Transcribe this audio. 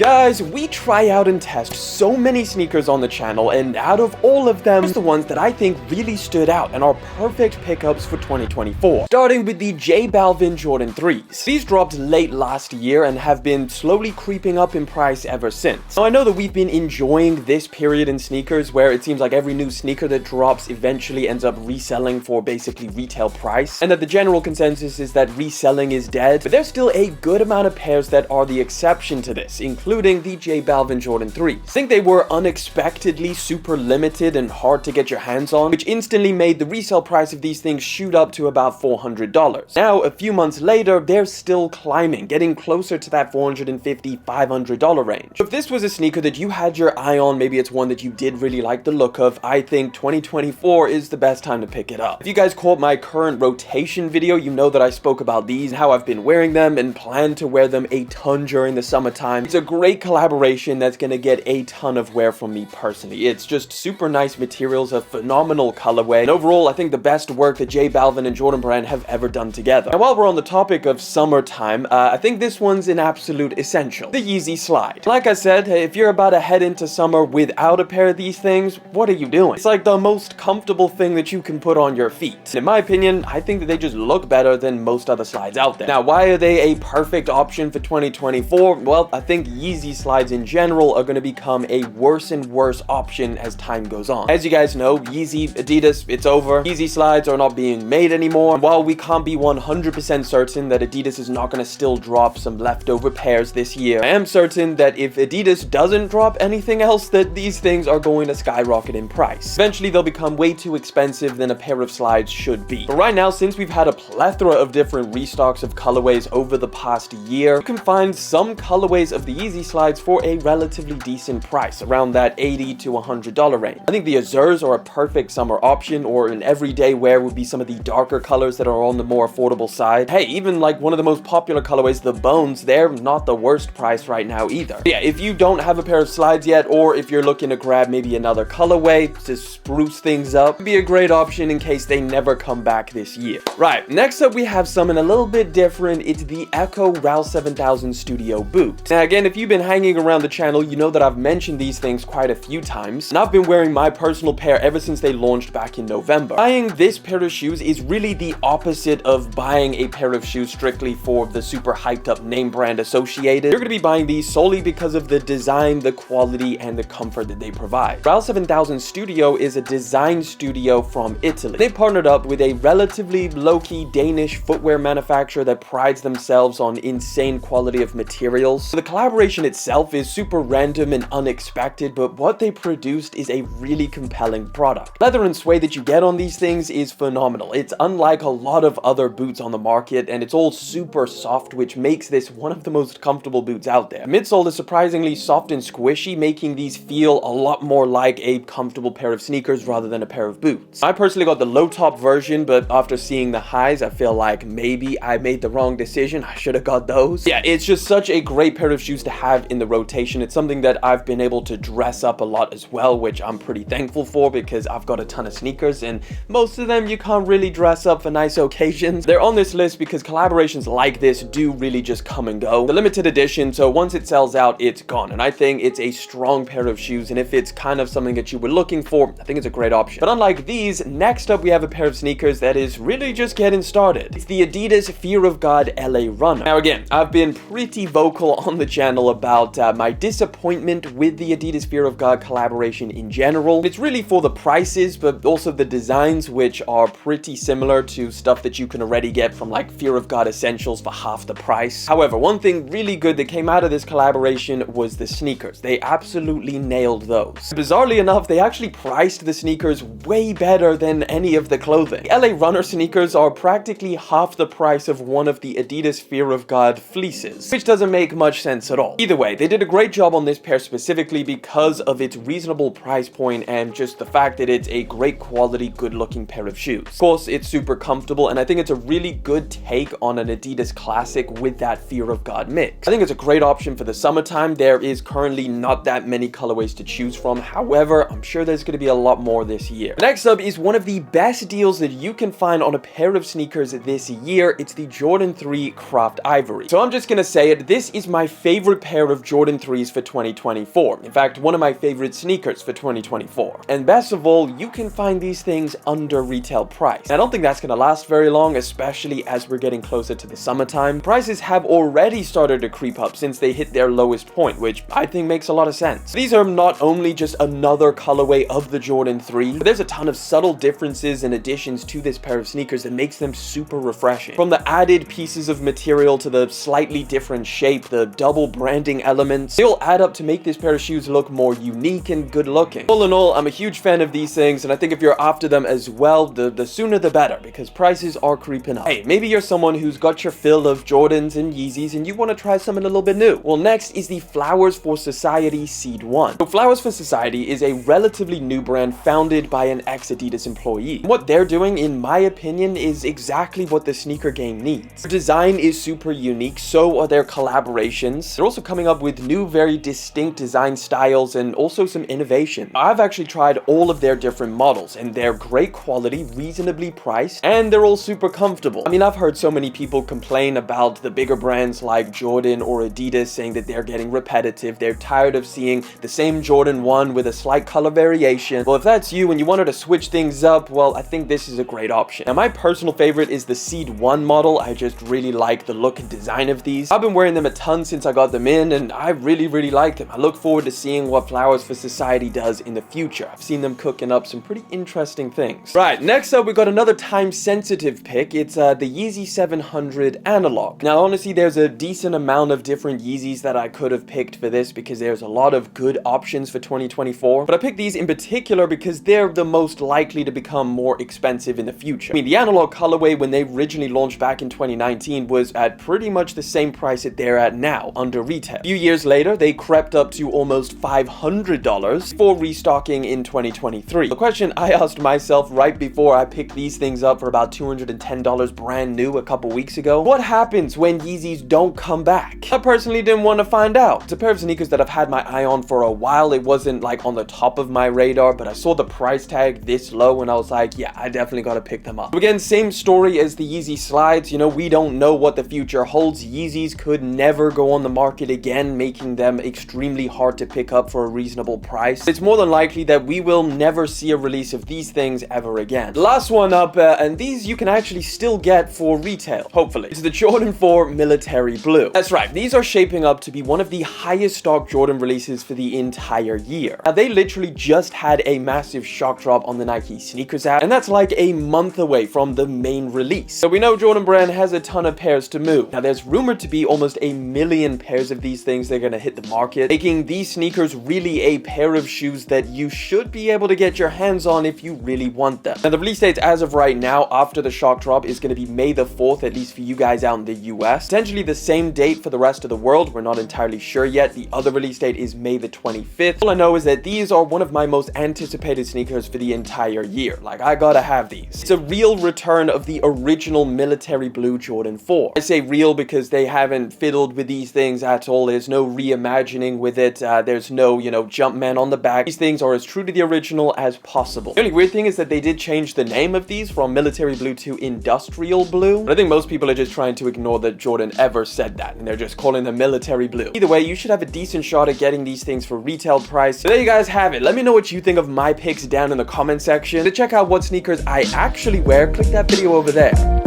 Guys, we try out and test so many sneakers on the channel, and out of all of them, it's the ones that I think really stood out and are perfect pickups for 2024. Starting with the J Balvin Jordan 3s. These dropped late last year and have been slowly creeping up in price ever since. Now I know that we've been enjoying this period in sneakers where it seems like every new sneaker that drops eventually ends up reselling for basically retail price, and that the general consensus is that reselling is dead, but there's still a good amount of pairs that are the exception to this, including the J Balvin Jordan 3s. I think they were unexpectedly super limited and hard to get your hands on, which instantly made the resale price of these things shoot up to about $400. Now, a few months later, they're still climbing, getting closer to that $450, $500 range. If this was a sneaker that you had your eye on, maybe it's one that you did really like the look of, I think 2024 is the best time to pick it up. If you guys caught my current rotation video, you know that I spoke about these, how I've been wearing them and plan to wear them a ton during the summertime. It's a great collaboration that's gonna get a ton of wear from me personally. It's just super nice materials, a phenomenal colorway, and overall I think the best work that J Balvin and Jordan Brand have ever done together. Now while we're on the topic of summertime, I think this one's an absolute essential. The Yeezy Slide. Like I said, if you're about to head into summer without a pair of these things, what are you doing? It's like the most comfortable thing that you can put on your feet. And in my opinion, I think that they just look better than most other slides out there. Now why are they a perfect option for 2024? Well, I think Yeezy Slides in general are going to become a worse and worse option as time goes on. As you guys know, Yeezy, Adidas, it's over. Yeezy Slides are not being made anymore. And while we can't be 100% certain that Adidas is not going to still drop some leftover pairs this year, I am certain that if Adidas doesn't drop anything else, that these things are going to skyrocket in price. Eventually, they'll become way too expensive than a pair of slides should be. But right now, since we've had a plethora of different restocks of colorways over the past year, you can find some colorways of the Yeezy Slides for a relatively decent price, around that $80 to $100 range. I think the Azures are a perfect summer option, or an everyday wear would be some of the darker colors that are on the more affordable side. Hey, even like one of the most popular colorways, the Bones, they're not the worst price right now either. Yeah, if you don't have a pair of slides yet, or if you're looking to grab maybe another colorway to spruce things up, it'd be a great option in case they never come back this year. Right, next up we have something a little bit different. It's the Echo RAL 7000 Studio Boot. Now again, if you've been hanging around the channel, you know that I've mentioned these things quite a few times, and I've been wearing my personal pair ever since they launched back in November. Buying this pair of shoes is really the opposite of buying a pair of shoes strictly for the super hyped up name brand associated. You're going to be buying these solely because of the design, the quality, and the comfort that they provide. RAL 7000 Studio is a design studio from Italy. They partnered up with a relatively low-key Danish footwear manufacturer that prides themselves on insane quality of materials. So the collaboration itself is super random and unexpected, but what they produced is a really compelling product. Leather and suede that you get on these things is phenomenal. It's unlike a lot of other boots on the market, and it's all super soft, which makes this one of the most comfortable boots out there. Midsole is surprisingly soft and squishy, making these feel a lot more like a comfortable pair of sneakers rather than a pair of boots. I personally got the low top version, but after seeing the highs, I feel like maybe I made the wrong decision. I should have got those. Yeah, it's just such a great pair of shoes to have in the rotation. It's something that I've been able to dress up a lot as well, which I'm pretty thankful for because I've got a ton of sneakers and most of them you can't really dress up for nice occasions. They're on this list because collaborations like this do really just come and go. The limited edition, so once it sells out, it's gone, and I think it's a strong pair of shoes, and if it's kind of something that you were looking for, I think it's a great option. But unlike these, next up we have a pair of sneakers that is really just getting started. It's the Adidas Fear of God LA Runner. Now again, I've been pretty vocal on the channel about my disappointment with the Adidas Fear of God collaboration in general. It's really for the prices, but also the designs, which are pretty similar to stuff that you can already get from like Fear of God Essentials for half the price. However, one thing really good that came out of this collaboration was the sneakers. They absolutely nailed those. Bizarrely enough, they actually priced the sneakers way better than any of the clothing. The LA Runner sneakers are practically half the price of one of the Adidas Fear of God fleeces, which doesn't make much sense at all. Either way, they did a great job on this pair specifically because of its reasonable price point and just the fact that it's a great quality, good looking pair of shoes. Of course, it's super comfortable, and I think it's a really good take on an Adidas classic with that Fear of God mix. I think it's a great option for the summertime. There is currently not that many colorways to choose from. However, I'm sure there's going to be a lot more this year. Next up is one of the best deals that you can find on a pair of sneakers this year. It's the Jordan 3 Craft Ivory. So I'm just going to say it, this is my favorite pair pair of Jordan 3s for 2024. In fact, one of my favorite sneakers for 2024. And best of all, you can find these things under retail price. I don't think that's gonna last very long, especially as we're getting closer to the summertime. Prices have already started to creep up since they hit their lowest point, which I think makes a lot of sense. These are not only just another colorway of the Jordan 3, but there's a ton of subtle differences and additions to this pair of sneakers that makes them super refreshing. From the added pieces of material to the slightly different shape, the double branding elements, they all add up to make this pair of shoes look more unique and good looking. All in all, I'm a huge fan of these things, and I think if you're after them as well, the sooner the better, because prices are creeping up. Hey, maybe you're someone who's got your fill of Jordans and Yeezys and you want to try something a little bit new. Well, next is the Flowers for Society Seed 1. So Flowers for Society is a relatively new brand founded by an ex-Adidas employee. And what they're doing, in my opinion, is exactly what the sneaker game needs. Their design is super unique, so are their collaborations. They're also coming up with new, very distinct design styles and also some innovation. I've actually tried all of their different models, and they're great quality, reasonably priced, and they're all super comfortable. I mean, I've heard so many people complain about the bigger brands like Jordan or Adidas, saying that they're getting repetitive. They're tired of seeing the same Jordan 1 with a slight color variation. Well, if that's you and you wanted to switch things up, well, I think this is a great option. Now, my personal favorite is the Seed 1 model. I just really like the look and design of these. I've been wearing them a ton since I got them in, and I really like them. I look forward to seeing what Flowers for Society does in the future. I've seen them cooking up some pretty interesting things. Right, next up, we got another time-sensitive pick. It's the Yeezy 700 Analog. Now, honestly, there's a decent amount of different Yeezys that I could have picked for this because there's a lot of good options for 2024, but I picked these in particular because they're the most likely to become more expensive in the future. I mean, the Analog colorway, when they originally launched back in 2019, was at pretty much the same price that they're at now, under retail. A few years later, they crept up to almost $500 before restocking in 2023. The question I asked myself right before I picked these things up for about $210 brand new a couple weeks ago: what happens when Yeezys don't come back? I personally didn't want to find out. It's a pair of sneakers that I've had my eye on for a while. It wasn't like on the top of my radar, but I saw the price tag this low and I was like, yeah, I definitely gotta pick them up. So again, same story as the Yeezy Slides. You know, we don't know what the future holds. Yeezys could never go on the market again, making them extremely hard to pick up for a reasonable price. It's more than likely that we will never see a release of these things ever again. Last one up, and these you can actually still get for retail, hopefully. It's the Jordan 4 Military Blue. That's right, these are shaping up to be one of the highest stock Jordan releases for the entire year. Now, they literally just had a massive shock drop on the Nike sneakers app, and that's like a month away from the main release. So we know Jordan Brand has a ton of pairs to move. Now, there's rumored to be almost 1 million pairs of these things that are gonna hit the market, making these sneakers really a pair of shoes that you should be able to get your hands on if you really want them. Now, the release date as of right now, after the shock drop, is gonna be May the 4th, at least for you guys out in the US. Potentially the same date for the rest of the world. We're not entirely sure yet. The other release date is May the 25th. All I know is that these are one of my most anticipated sneakers for the entire year. Like, I gotta have these. It's a real return of the original Military Blue Jordan 4. I say real because they haven't fiddled with these things at all. There's no reimagining with it. There's no, you know, Jumpman on the back. These things are as true to the original as possible. The only weird thing is that they did change the name of these from Military Blue to Industrial Blue. But I think most people are just trying to ignore that Jordan ever said that, and they're just calling them Military Blue. Either way, you should have a decent shot at getting these things for retail price. So there you guys have it. Let me know what you think of my picks down in the comment section. To check out what sneakers I actually wear, click that video over there.